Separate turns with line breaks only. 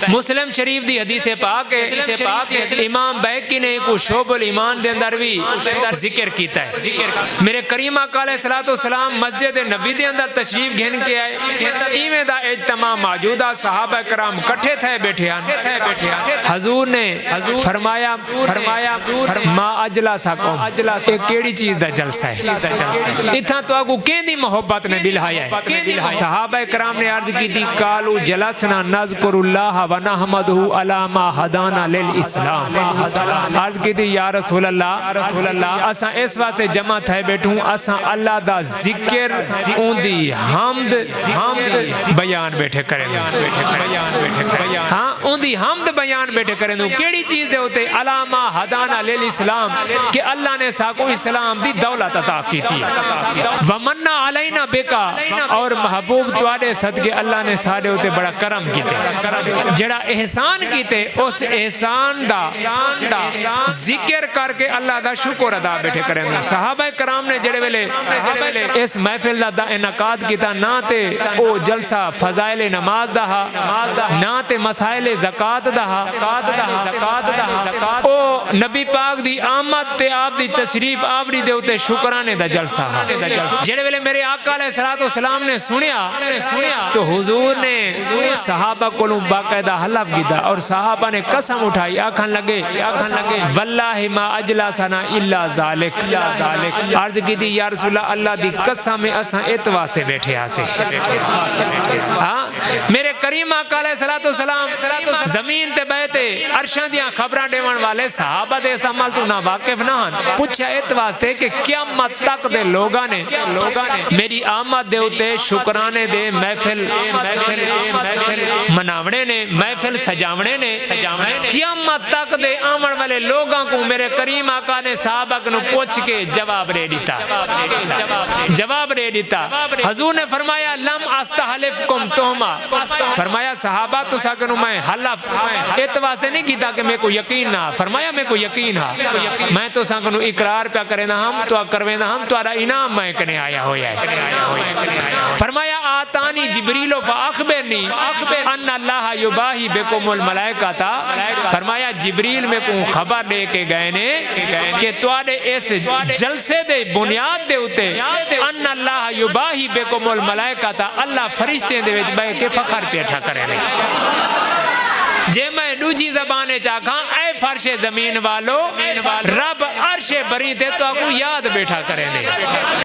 مسلم شریف دی حدیث پاک ہے، امام بیہقی نے کو شعب الایمان دے اندر بھی ذکر کیتا ہے۔ میرے کریم آقا علیہ الصلوۃ والسلام مسجد نبی دے اندر تشریف گھن کے آئے، ایویں دا اجتماع موجودہ صحابہ کرام کٹھے تھے بیٹھے ہیں۔ حضور نے فرمایا ما اجلسکم، یہ کیڑی چیز دا جلسہ ہے؟ اتھاں تو آگو کیندی محبت نے بلہایا ہے؟ صحابہ کرام نے عرض کی تھی قالوا جلسنا نذکر اللہ ونحمدہ علی ما ہدانا للاسلام۔ عرض کی تھی یا رسول اللہ اساں اس واسطے جمع تھے بیٹھوں، اساں اللہ دا ذکر اون دی حمد بیان بیٹھے کریں، ہاں اون دی حمد بیان بیٹھے کریں۔ کیڑی چیز دے ہوتے علی ما ہدانا للاسلام، کہ اللہ نے ساکو اسلام دی دولت عطا کی تھی، ومنا علینا بکا، اور محبوب تواڈے صدقے اللہ نے سارے ہوتے بڑا کرم کیتے، جڑا احسان کیتے اس احسان دا ذکر کر کے اللہ دا شکر ادا بیٹھے کریں۔ صحابہ کرام نے جڑے ویلے اس محفل دا انعقاد کیتا، نہ تے او جلسہ فضائل نماز دا ہا، نہ تے مسائل زکات دا ہا، او نبی پاک دی آمد تے آپ دی تشریف آوری دے ہوتے شکرانے دا جلسہ ہا۔ جڑے ویلے میرے آقا علیہ الصلوۃ والسلام نے سنیا تو حضور نے صحابہ کو باقاعدہ حلف کیتا، اور صحابہ نے قسم اٹھائی، آکھن لگے واللہ ما اجلسنا الا ذالک، عرض کی تھی یا رسول اللہ دی قسم اساں ات واسطے بیٹھے آسے۔ ہاں میرے کریم آقا علیہ الصلوۃ والسلام زمین تے بیٹھے عرشاں دیاں خبراں دیون والے صحابہ دے اس عمل تو نا واقف نہ ہن، پوچھا ات واسطے کہ قیامت تک دے لوگاں نے میری آمد دے اوتے شکرانے دے محفل مناونے نے، محفل سجاونے نے، قیامت تک دے آمن والے لوگاں کو میرے کریم آقا نے صحابہ کو پوچھ کے جواب دے دیتا۔ حضور نے فرمایا لم استحلفکم تہما، فرمایا صحابہ تو ساکنو میں حلف ات واسطے نہیں کیتا کہ میں کو یقین نہ، فرمایا میں کو یقین ہا، میں تو ساکنو اقرار پہ کرے نہ ہم تو کروے نہ ہم، تمہارا انعام میں کنے آیا ہویا ہے۔ فرمایا آتانی جبریل فاخبرنی ان اللہ یباہی بکم الملائکہ تھا، فرمایا جبریل میں کو خبر دے کے گئے نے کہ تواڈے اس جلسے دے بنیاد دے ہوتے ان اللہ یباہی بکم الملائکہ تھا، اللہ فرشتے دے وچ بیٹھ کے فخر پیٹھا کرے نے۔ جے میں دوجی زبانے چاکھاں اے فرش زمین والو، رب عرش بری تے تو کو یاد بیٹھا کرے نے۔